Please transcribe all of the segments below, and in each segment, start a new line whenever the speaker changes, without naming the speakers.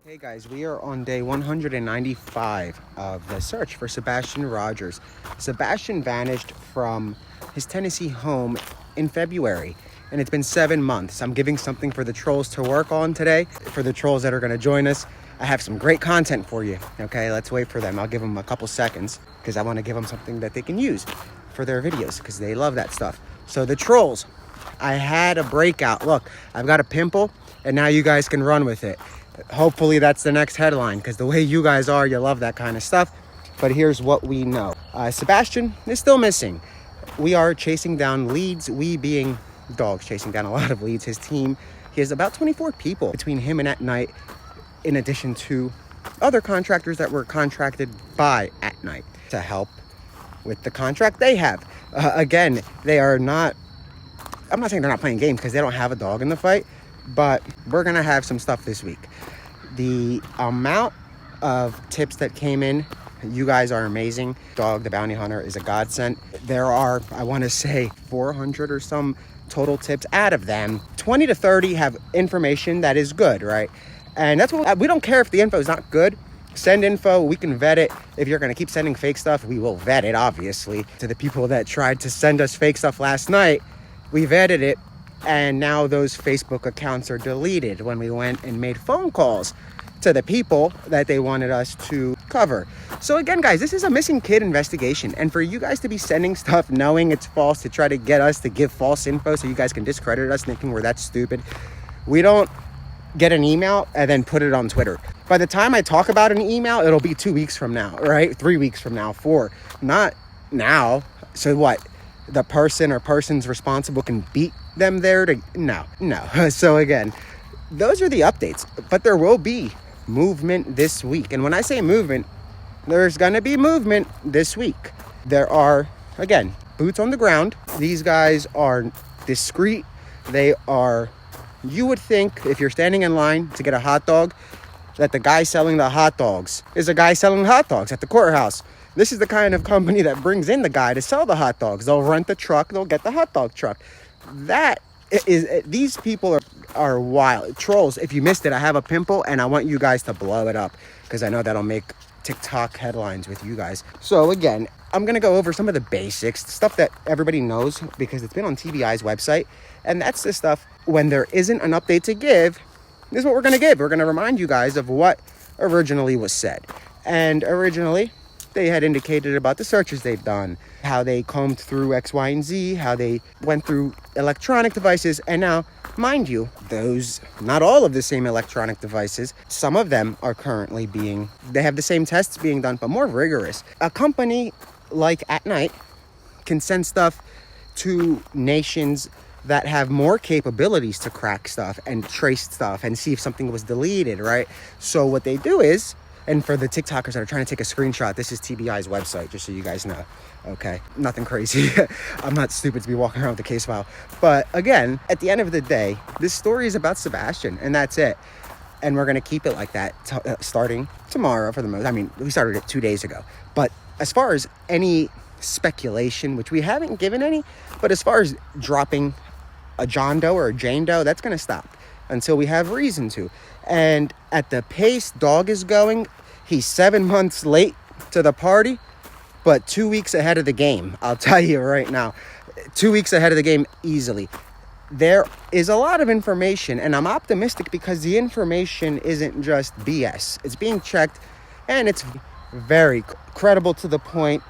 Hey guys, we are on day 195 of the search for Sebastian Rogers. Sebastian vanished from his Tennessee home in February, and it's been 7 months. I'm giving something for the trolls to work on today. For the trolls that are going to join us, I have some great content for you. Okay, let's wait for them. I'll give them a couple seconds because I want to give them something that they can use for their videos because they love that stuff. So the trolls, I had a breakout. Look, I've got a pimple, and now you guys can run with it. Hopefully that's the next headline because the way you guys are, you love that kind of stuff. But here's what we know. Sebastian is still missing. We are chasing down leads, we being dogs, chasing down a lot of leads. His team, he has about 24 people between him and At Night, in addition to other contractors that were contracted by At Night to help with the contract they have. Again, they are not, I'm not saying they're not playing games because they don't have a dog in the fight, but we're gonna have some stuff this week. The amount of tips that came in, you guys are amazing. Dog the Bounty Hunter is a godsend. There are, I want to say, 400 or some total tips. Out of them, 20 to 30 have information that is good, right? And that's what we don't care if the info is not good. Send info, we can vet it. If you're going to keep sending fake stuff, we will vet it, obviously. To the people that tried to send us fake stuff last night, we vetted it. And now those Facebook accounts are deleted when we went and made phone calls to the people that they wanted us to cover. So again, guys, this is a missing kid investigation. And for you guys to be sending stuff knowing it's false to try to get us to give false info so you guys can discredit us thinking we're that stupid. We don't get an email and then put it on Twitter. By the time I talk about an email, it'll be 2 weeks from now, right? 3 weeks from now, 4. Not now. So what? The person or persons responsible can beat them there to no. So again, those are the updates, but there will be movement this week. And when I say movement, there's gonna be movement this week. There are, again, boots on the ground. These guys are discreet. They are, you would think if you're standing in line to get a hot dog that the guy selling the hot dogs is a guy selling hot dogs at the courthouse. This is the kind of company that brings in the guy to sell the hot dogs. They'll rent the truck, they'll get the hot dog truck. That is, these people are wild. Trolls, if you missed it, I have a pimple and I want you guys to blow it up because I know that'll make TikTok headlines with you guys. So again, I'm going to go over some of the basics, stuff that everybody knows because it's been on TBI's website. And that's the stuff when there isn't an update to give, this is what we're going to give. We're going to remind you guys of what originally was said. And originally, they had indicated about the searches they've done, how they combed through X, Y, and Z, how they went through electronic devices. And now, mind you, those, not all of the same electronic devices, some of them are currently they have the same tests being done, but more rigorous. A company like At Night can send stuff to nations that have more capabilities to crack stuff and trace stuff and see if something was deleted, right? So what they do is, and for the TikTokers that are trying to take a screenshot, this is TBI's website, just so you guys know. Okay, nothing crazy. I'm not stupid to be walking around with a case file. But again, at the end of the day, this story is about Sebastian, and that's it. And we're going to keep it like that starting tomorrow for the most. I mean, we started it 2 days ago. But as far as any speculation, which we haven't given any, but as far as dropping a John Doe or a Jane Doe, that's going to stop until we have reason to. And at the pace dog is going, he's 7 months late to the party, but 2 weeks ahead of the game. I'll tell you right now, 2 weeks ahead of the game easily. There is a lot of information, and I'm optimistic because the information isn't just BS. It's being checked, and it's very credible to the point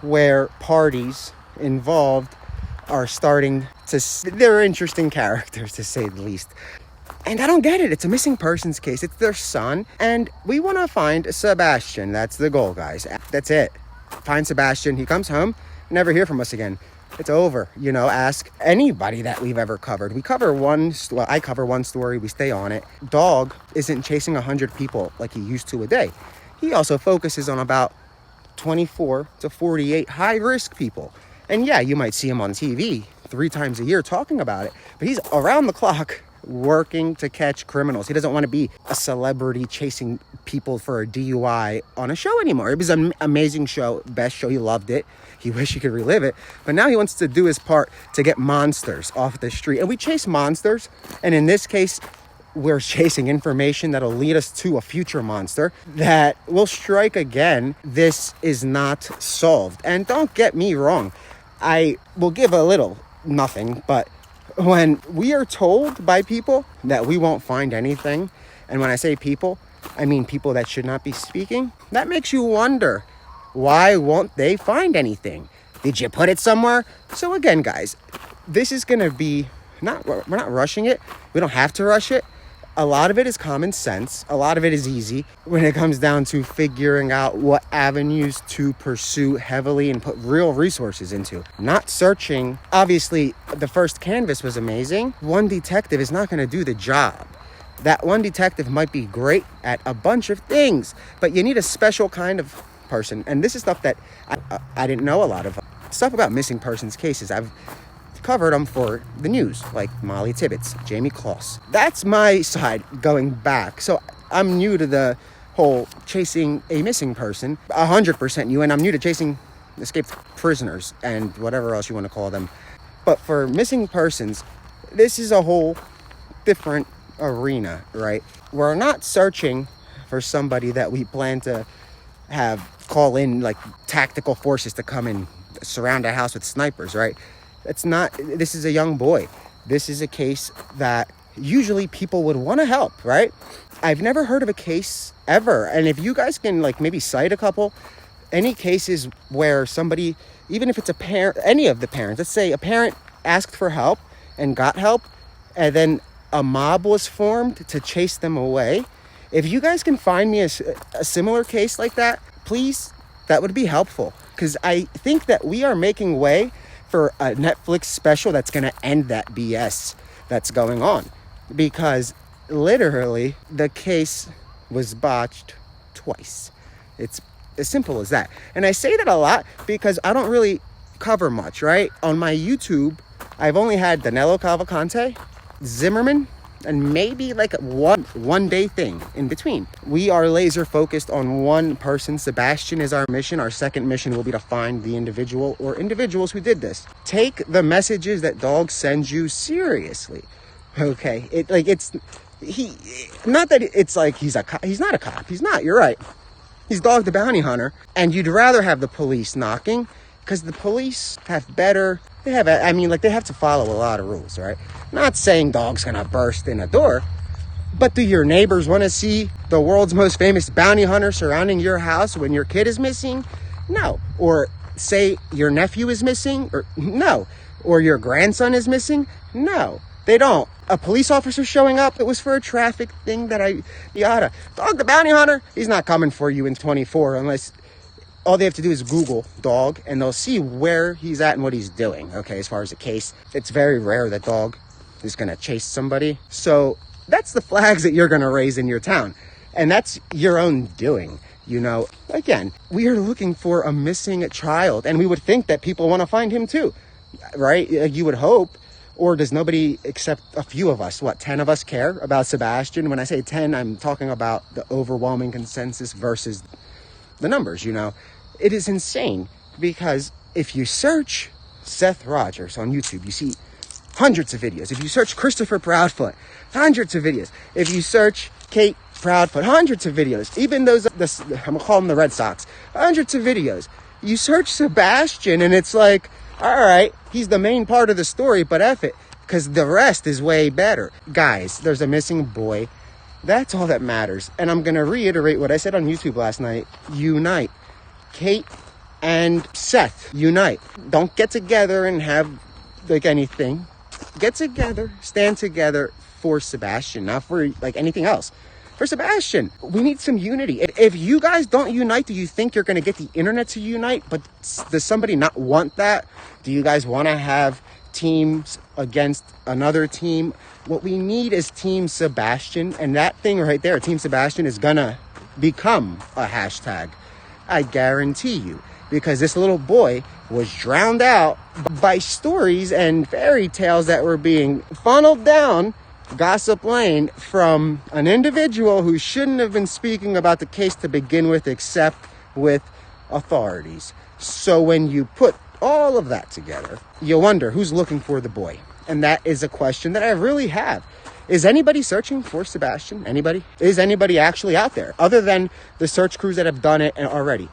where parties involved are starting to, they're interesting characters to say the least. And I don't get it. It's a missing persons case. It's their son. And we want to find Sebastian. That's the goal, guys. That's it. Find Sebastian. He comes home. Never hear from us again. It's over. You know, ask anybody that we've ever covered. I cover one story. We stay on it. Dog isn't chasing 100 people like he used to a day. He also focuses on about 24 to 48 high-risk people. And yeah, you might see him on TV 3 times a year talking about it. But he's around the clock working to catch criminals. He doesn't want to be a celebrity chasing people for a DUI on a show anymore. It was an amazing show, best show. He loved it. He wished he could relive it. But now he wants to do his part to get monsters off the street. And we chase monsters. And in this case, we're chasing information that'll lead us to a future monster that will strike again. This is not solved. And don't get me wrong, I will give a little nothing, but when we are told by people that we won't find anything, and when I say people, I mean people that should not be speaking, that makes you wonder, why won't they find anything? Did you put it somewhere? So again, guys, this is going to be we're not rushing it. We don't have to rush it. A lot of it is common sense. A lot of it is easy when it comes down to figuring out what avenues to pursue heavily and put real resources into. Not searching. Obviously, the first canvas was amazing. One detective is not going to do the job. That one detective might be great at a bunch of things, but you need a special kind of person. And this is stuff that I didn't know a lot of. Stuff about missing persons cases. I've covered them for the news, like Molly Tibbetts, Jamie Kloss. That's my side going back. So I'm new to the whole chasing a missing person, 100% new, and I'm new to chasing escaped prisoners and whatever else you want to call them. But for missing persons, this is a whole different arena, right? We're not searching for somebody that we plan to have call in like tactical forces to come and surround a house with snipers, right? This is a young boy. This is a case that usually people would want to help, right? I've never heard of a case ever. And if you guys can like maybe cite a couple, any cases where somebody, even if it's a parent, any of the parents, let's say a parent asked for help and got help, and then a mob was formed to chase them away. If you guys can find me a similar case like that, please, that would be helpful. Because I think that we are making way for a Netflix special that's going to end that BS that's going on. Because literally, the case was botched twice. It's as simple as that. And I say that a lot because I don't really cover much, right? On my YouTube, I've only had Danilo Cavalcante, Zimmerman, and maybe like one day thing in between. We are laser focused on one person. Sebastian is our mission. Our second mission will be to find the individual or individuals who did this. Take the messages that dogs send you seriously. Okay, not that it's like he's a cop. He's not a cop. He's not. You're right. He's Dog the Bounty Hunter, and you'd rather have the police knocking because the police have better. They have to follow a lot of rules, right? Not saying dog's gonna burst in a door, but do your neighbors want to see the world's most famous bounty hunter surrounding your house when your kid is missing? No. Or say your nephew is missing? Or no. Or your grandson is missing? No. They don't. A police officer showing up, it was for a traffic thing Dog the Bounty Hunter, he's not coming for you in 24 unless all they have to do is Google dog and they'll see where he's at and what he's doing. Okay, as far as the case, it's very rare that dog is going to chase somebody. So that's the flags that you're going to raise in your town. And that's your own doing. You know, again, we are looking for a missing child and we would think that people want to find him too, right? You would hope. Or does nobody except a few of us, 10 of us care about Sebastian? When I say 10, I'm talking about the overwhelming consensus versus the numbers, you know. It is insane because if you search Seth Rogers on YouTube, you see hundreds of videos. If you search Christopher Proudfoot, hundreds of videos. If you search Kate Proudfoot, hundreds of videos. Even those, I'm going to call them the Red Sox, hundreds of videos. You search Sebastian and it's like, all right, he's the main part of the story, but F it, because the rest is way better. Guys, there's a missing boy. That's all that matters. And I'm going to reiterate what I said on YouTube last night. Unite. Kate and Seth, unite. Don't get together and have like anything. Get together, stand together for Sebastian, not for like anything else. For Sebastian, we need some unity. If you guys don't unite, do you think you're going to get the internet to unite? But does somebody not want that? Do you guys want to have teams against another team? What we need is Team Sebastian. And that thing right there, Team Sebastian, is going to become a hashtag. I guarantee you. Because this little boy was drowned out by stories and fairy tales that were being funneled down Gossip Lane from an individual who shouldn't have been speaking about the case to begin with, except with authorities. So when you put all of that together, you wonder who's looking for the boy. And that is a question that I really have. Is anybody searching for Sebastian? Anybody? Is anybody actually out there other than the search crews that have done it already?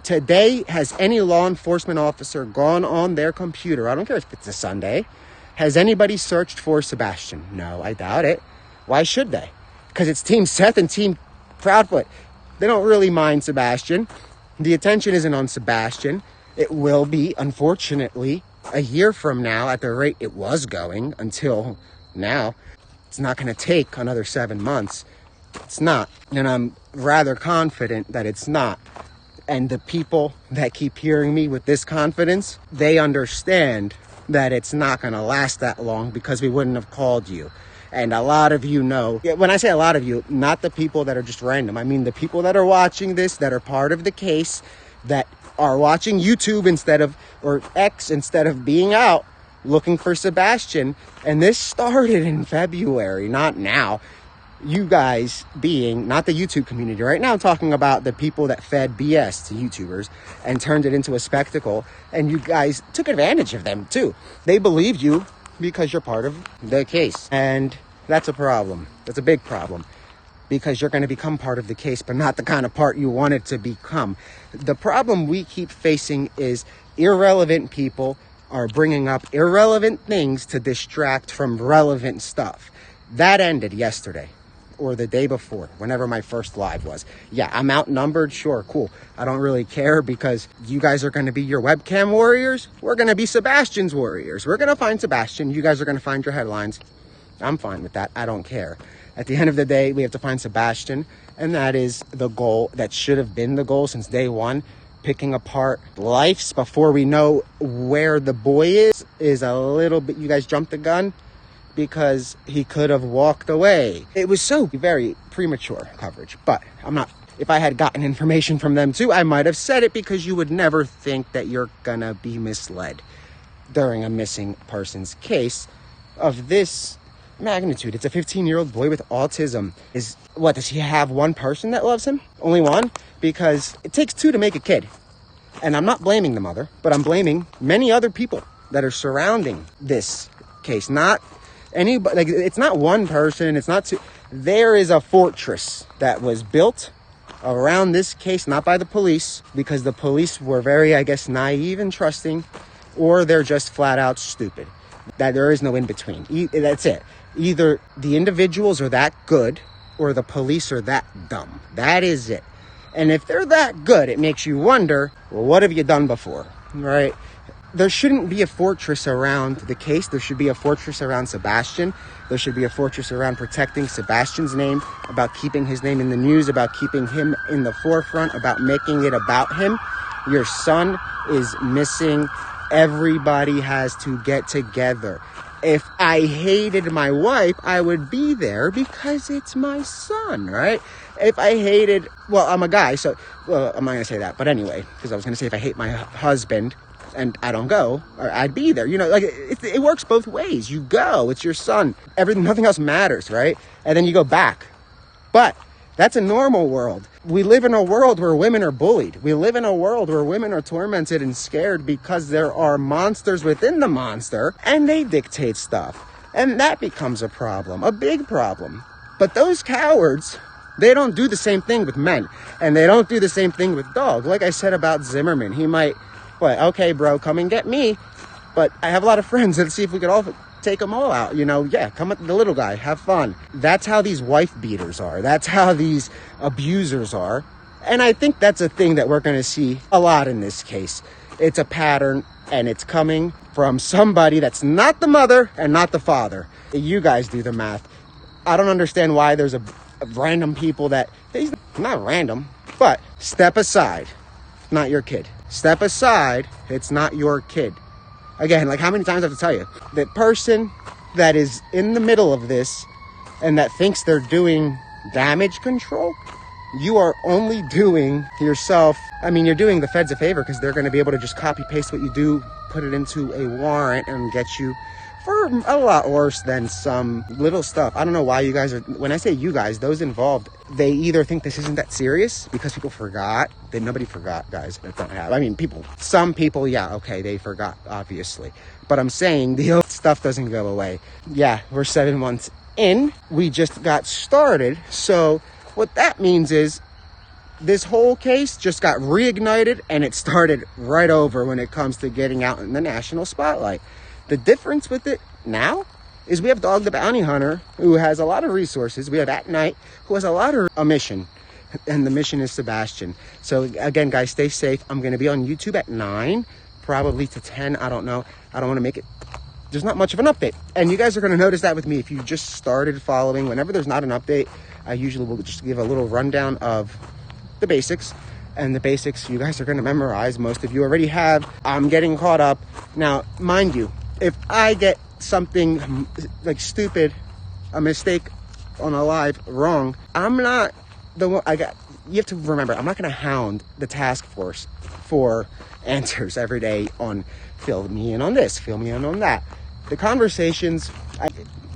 Today, has any law enforcement officer gone on their computer? I don't care if it's a Sunday. Has anybody searched for Sebastian? No, I doubt it. Why should they? Because it's Team Seth and Team Proudfoot. They don't really mind Sebastian. The attention isn't on Sebastian. It will be, unfortunately, a year from now at the rate it was going until now. It's not going to take another 7 months. It's not. And I'm rather confident that it's not. And the people that keep hearing me with this confidence, they understand that it's not going to last that long because we wouldn't have called you. And a lot of you know, when I say a lot of you, not the people that are just random. I mean the people that are watching this, that are part of the case, that are watching YouTube instead of, or X instead of being out looking for Sebastian. And this started in February, not now. You guys being, not the YouTube community. Right now I'm talking about the people that fed BS to YouTubers and turned it into a spectacle. And you guys took advantage of them too. They believed you because you're part of the case. And that's a problem. That's a big problem. Because you're going to become part of the case, but not the kind of part you wanted to become. The problem we keep facing is irrelevant people are bringing up irrelevant things to distract from relevant stuff. That ended yesterday. Or the day before, whenever my first live was. Yeah, I'm outnumbered. Sure, cool. I don't really care because you guys are going to be your webcam warriors. We're going to be Sebastian's warriors. We're going to find Sebastian. You guys are going to find your headlines. I'm fine with that. I don't care. At the end of the day, we have to find Sebastian. And that is the goal. That should have been the goal since day one. Picking apart lives before we know where the boy is a little bit, you guys jumped the gun. Because he could have walked away. It was so very premature coverage, but I'm not, if I had gotten information from them too, I might have said it because you would never think that you're gonna be misled during a missing person's case of this magnitude. It's a 15-year-old boy with autism. Does he have one person that loves him? Only one? Because it takes two to make a kid. And I'm not blaming the mother, but I'm blaming many other people that are surrounding this case. Not anybody, like, it's not one person, it's not two. There is a fortress that was built around this case, not by the police, because the police were very, I guess, naive and trusting, or they're just flat out stupid. That there is no in between. That's it. Either the individuals are that good, or the police are that dumb. That is it. And if they're that good, it makes you wonder, well, what have you done before, right? There shouldn't be a fortress around the case. There should be a fortress around Sebastian. There should be a fortress around protecting Sebastian's name, about keeping his name in the news, about keeping him in the forefront, about making it about him. Your son is missing. Everybody has to get together. If I hated my wife, I would be there because it's my son, right? If I hated, well, I'm a guy, so, well, I'm not going to say that. But anyway, because I was going to say if I hate my husband and I don't go, I'd be there. You know, like, it works both ways. You go, it's your son. Nothing else matters, right? And then you go back. But that's a normal world. We live in a world where women are bullied. We live in a world where women are tormented and scared because there are monsters within the monster and they dictate stuff. And that becomes a problem, a big problem. But those cowards, they don't do the same thing with men. And they don't do the same thing with dogs. Like I said about Zimmerman, he might, okay, bro, come and get me. But I have a lot of friends. Let's see if we could all take them all out. You know, yeah, come at the little guy, have fun. That's how these wife beaters are. That's how these abusers are. And I think that's a thing that we're going to see a lot in this case. It's a pattern, and it's coming from somebody that's not the mother and not the father. You guys do the math. I don't understand why there's a random people that, he's not random, but step aside. Not your kid. Step aside. It's not your kid. Again, like, how many times I have to tell you? The person that is in the middle of this and that thinks they're doing damage control, you are only doing yourself, I mean, you're doing the feds a favor because they're going to be able to just copy paste what you do, put it into a warrant and get you for a lot worse than some little stuff. I don't know why you guys are, when I say you guys, those involved, they either think this isn't that serious because people forgot. Nobody forgot, guys. That don't happen. I mean, some people, yeah, okay, they forgot, obviously. But I'm saying the old stuff doesn't go away. Yeah, we're 7 months in. We just got started. So what that means is this whole case just got reignited and it started right over when it comes to getting out in the national spotlight. The difference with it now is we have Dog the Bounty Hunter, who has a lot of resources. We have At Night, who has a lot of a mission, and the mission is Sebastian. So again, guys, stay safe. I'm going to be on YouTube at 9, probably to 10. I don't know. I don't want to make it. There's not much of an update. And you guys are going to notice that with me. If you just started following, whenever there's not an update, I usually will just give a little rundown of the basics. And the basics you guys are going to memorize. Most of you already have. I'm getting caught up. Now, mind you, if I get something like stupid, a mistake on a live wrong, I'm not the one. You have to remember, I'm not going to hound the task force for answers every day on fill me in on this, fill me in on that. The conversations,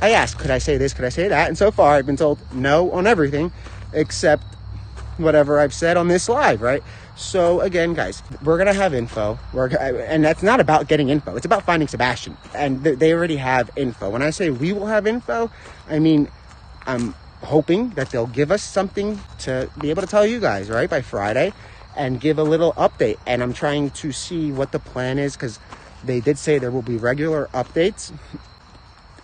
I ask, could I say this, could I say that? And so far I've been told no on everything except whatever I've said on this live, right? So again, guys, we're gonna have info. And that's not about getting info. It's about finding Sebastian, and they already have info. When I say we will have info, I mean I'm hoping that they'll give us something to be able to tell you guys, right, by Friday, and give a little update. And I'm trying to see what the plan is, because they did say there will be regular updates.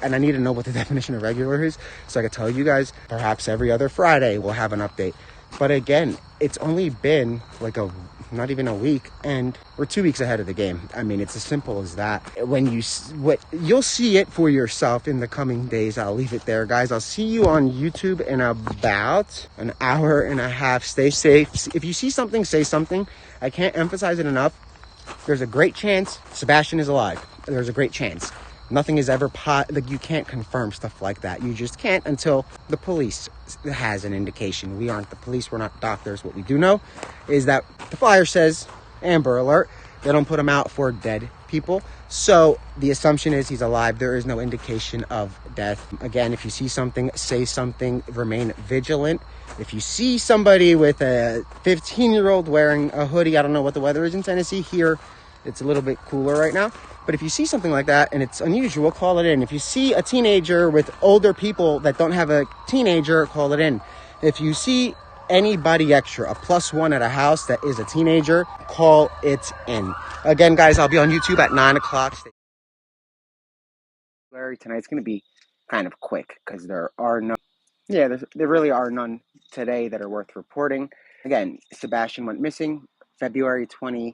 And I need to know what the definition of regular is, so I can tell you guys perhaps every other Friday we'll have an update. But again, it's only been like not even a week, and we're 2 weeks ahead of the game. I mean, it's as simple as that. You'll see it for yourself in the coming days. I'll leave it there, guys. I'll see you on YouTube in about an hour and a half. Stay safe. If you see something, say something. I can't emphasize it enough. There's a great chance Sebastian is alive. There's a great chance. Nothing is ever you can't confirm stuff like that. You just can't until the police has an indication. We aren't the police. We're not doctors. What we do know is that the flyer says Amber Alert. They don't put him out for dead people. So the assumption is he's alive. There is no indication of death. Again, if you see something, say something. Remain vigilant. If you see somebody with a 15-year-old wearing a hoodie, I don't know what the weather is in Tennessee. Here, it's a little bit cooler right now. But if you see something like that and it's unusual, call it in. If you see a teenager with older people that don't have a teenager, call it in. If you see anybody extra, a +1 at a house that is a teenager, call it in. Again, guys, I'll be on YouTube at 9 o'clock. Tonight's going to be kind of quick because there really are none today that are worth reporting. Again, Sebastian went missing February 26th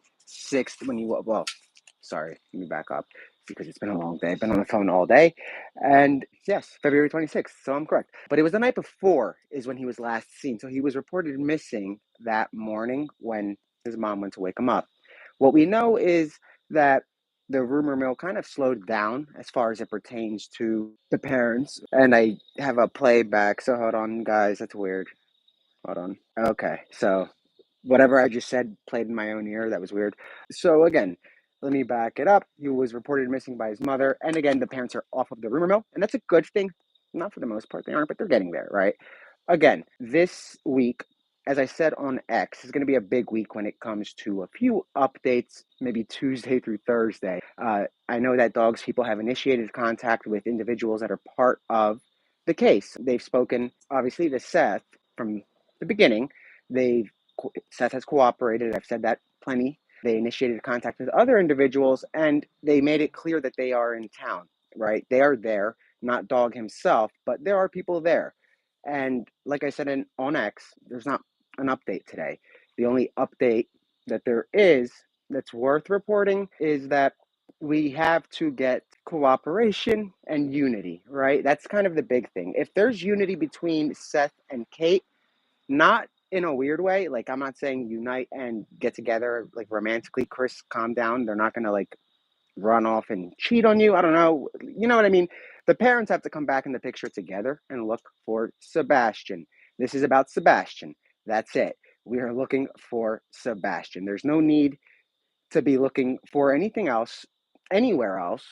sorry, let me back up because it's been a long day. I've been on the phone all day. And yes, February 26th, so I'm correct. But it was the night before is when he was last seen. So he was reported missing that morning when his mom went to wake him up. What we know is that the rumor mill kind of slowed down as far as it pertains to the parents. And I have a playback. So hold on, guys. That's weird. Hold on. Okay, so whatever I just said played in my own ear. That was weird. So again, let me back it up. He was reported missing by his mother. And again, the parents are off of the rumor mill. And that's a good thing. Not for the most part, they aren't, but they're getting there, right? Again, this week, as I said on X, is going to be a big week when it comes to a few updates, maybe Tuesday through Thursday. I know that Dogs People have initiated contact with individuals that are part of the case. They've spoken, obviously, to Seth from the beginning. Seth has cooperated. I've said that plenty. They initiated contact with other individuals, and they made it clear that they are in town, right? They are there, not Dog himself, but there are people there. And like I said on X, there's not an update today. The only update that there is that's worth reporting is that we have to get cooperation and unity, right? That's kind of the big thing. If there's unity between Seth and Kate, not in a weird way, like I'm not saying unite and get together like romantically. Chris, calm down. They're not going to like run off and cheat on you. I don't know. You know what I mean? The parents have to come back in the picture together and look for Sebastian. This is about Sebastian. That's it. We are looking for Sebastian. There's no need to be looking for anything else anywhere else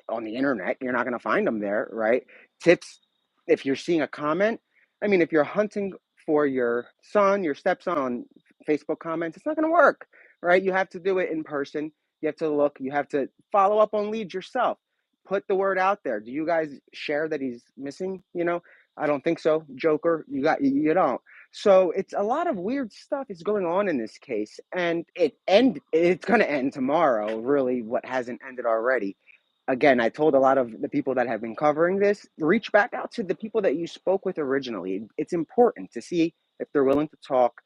on the internet. You're not going to find them there, right? Tips, if you're seeing a comment, I mean, if you're hunting for your son, your stepson on Facebook comments, it's not going to work, right? You have to do it in person. You have to look, you have to follow up on leads yourself. put the word out there. Do you guys share that he's missing? I don't think so. Joker, you don't. So it's a lot of weird stuff is going on in this case, and it's going to end tomorrow. Really, what hasn't ended already. Again, I told a lot of the people that have been covering this, reach back out to the people that you spoke with originally. It's important to see if they're willing to talk.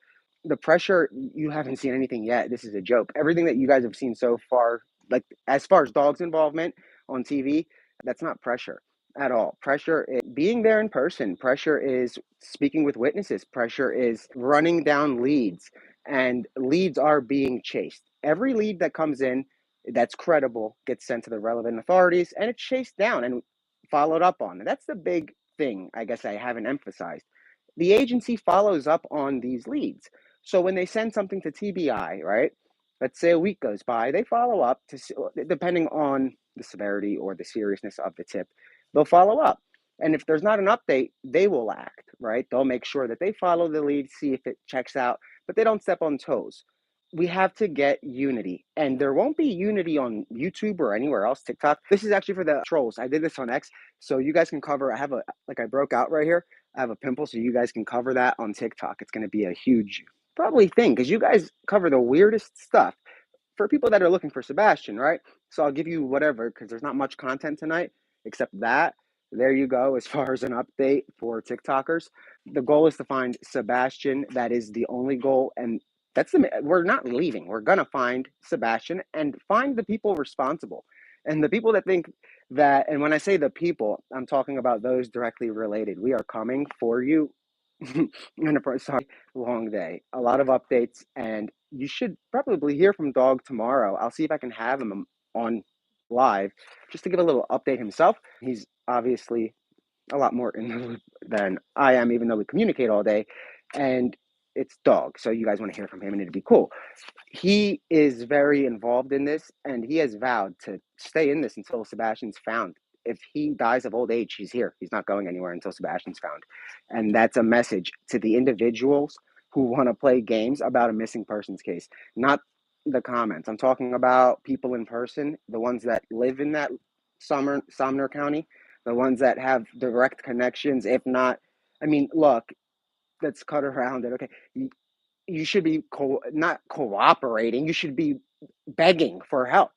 The pressure, you haven't seen anything yet. This is a joke. Everything that you guys have seen so far, like as far as dogs' involvement on TV, that's not pressure at all. Pressure is being there in person. Pressure is speaking with witnesses. Pressure is running down leads, and leads are being chased. Every lead that comes in that's credible gets sent to the relevant authorities, and it's chased down and followed up on. And that's the big thing, I guess I haven't emphasized. The agency follows up on these leads. So when they send something to TBI, right? Let's say a week goes by, they follow up to depending on the severity or the seriousness of the tip, they'll follow up. And if there's not an update, they will act, right? They'll make sure that they follow the lead, see if it checks out, but they don't step on toes. We have to get unity, and there won't be unity on YouTube or anywhere else. TikTok. This is actually for the trolls. I did this on X, so you guys can cover. I have I broke out right here. I have a pimple, so you guys can cover that on TikTok. It's going to be a huge probably thing because you guys cover the weirdest stuff for people that are looking for Sebastian, right? So I'll give you whatever because there's not much content tonight except that. There you go. As far as an update for TikTokers, the goal is to find Sebastian. That is the only goal, and we're not leaving. We're gonna find Sebastian and find the people responsible, and the people that think that. And when I say the people, I'm talking about those directly related. We are coming for you. Sorry, long day. A lot of updates, and you should probably hear from Dog tomorrow. I'll see if I can have him on live just to give a little update himself. He's obviously a lot more in the loop than I am, even though we communicate all day. And it's Dog, so you guys want to hear from him, and it'd be cool. He is very involved in this, and he has vowed to stay in this until Sebastian's found. If he dies of old age, he's here. He's not going anywhere until Sebastian's found. And that's a message to the individuals who want to play games about a missing persons case, not the comments. I'm talking about people in person, the ones that live in that Sumner County, the ones that have direct connections. If not, I mean, look, let's cut around it. Okay, you should be not cooperating. You should be begging for help.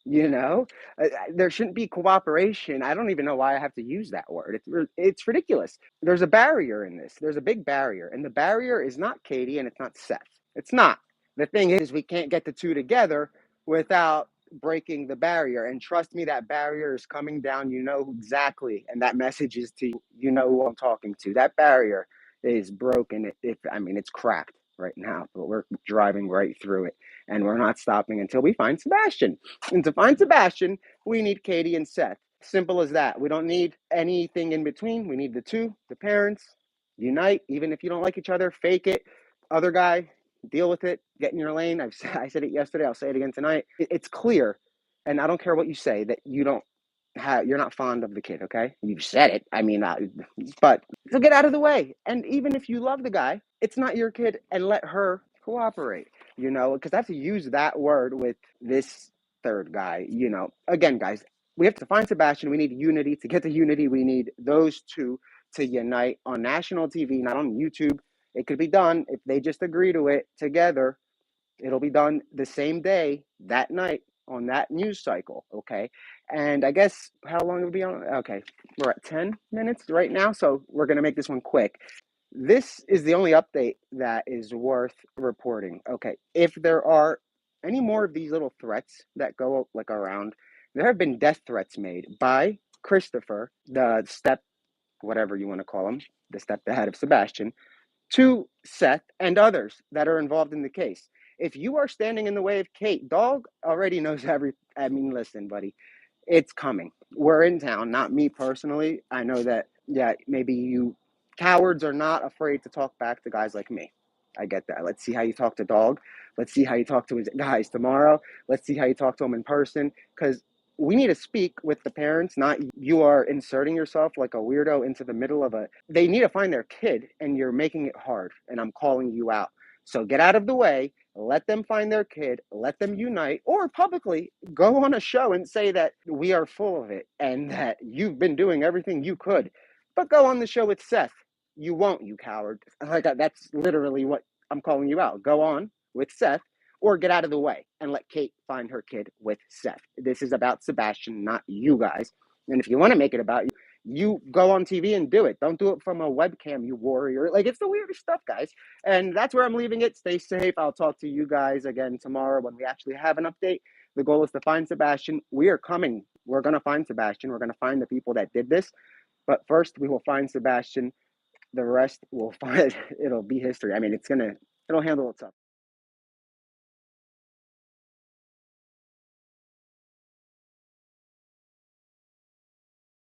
There shouldn't be cooperation. I don't even know why I have to use that word. It's ridiculous. There's a barrier in this. There's a big barrier, and the barrier is not Katie and it's not Seth. It's not. The thing is, we can't get the two together without breaking the barrier. And trust me, that barrier is coming down. You know exactly, and that message is to you know who I'm talking to. That barrier is broken. It's cracked right now, but we're driving right through it, and we're not stopping until we find Sebastian. And to find Sebastian, we need Katie and Seth. Simple as that. We don't need anything in between. We need the two, the parents, unite. Even if you don't like each other, fake it. Other guy, deal with it. Get in your lane. I said it yesterday. I'll say it again tonight. It's clear, and I don't care what you say, that you're not fond of the kid, okay? You've said it. But so get out of the way. And even if you love the guy, it's not your kid, and let her cooperate, because I have to use that word with this third guy, Again, guys, we have to find Sebastian. We need unity. To get the unity, we need those two to unite on national TV, not on YouTube. It could be done if they just agree to it together. It'll be done the same day, that night, on that news cycle, okay? And I guess how long it'll be on? Okay, we're at 10 minutes right now, so we're going to make this one quick. This is the only update that is worth reporting. Okay, if there are any more of these little threats that go around, there have been death threats made by Christopher, the step, whatever you want to call him, the stepdad of Sebastian, to Seth and others that are involved in the case. If you are standing in the way of Kate, Dog already knows listen, buddy, it's coming. We're in town, not me personally. I know that, yeah, maybe you cowards are not afraid to talk back to guys like me. I get that. Let's see how you talk to Dog. Let's see how you talk to his guys tomorrow. Let's see how you talk to him in person, because we need to speak with the parents, not you are inserting yourself like a weirdo into the middle of they need to find their kid, and you're making it hard, and I'm calling you out. So get out of the way. let them find their kid, let them unite, or publicly go on a show and say that we are full of it and that you've been doing everything you could. But go on the show with Seth. You won't, you coward. Like that's literally what I'm calling you out. Go on with Seth or get out of the way and let Kate find her kid with Seth. This is about Sebastian, not you guys. And if you want to make it about you, you go on TV and do it. Don't do it from a webcam, you warrior. Like, it's the weirdest stuff, guys. And that's where I'm leaving it. Stay safe. I'll talk to you guys again tomorrow when we actually have an update. The goal is to find Sebastian. We are coming. We're going to find Sebastian. We're going to find the people that did this. But first, we will find Sebastian. The rest will find, it'll be history. I mean, it'll handle itself.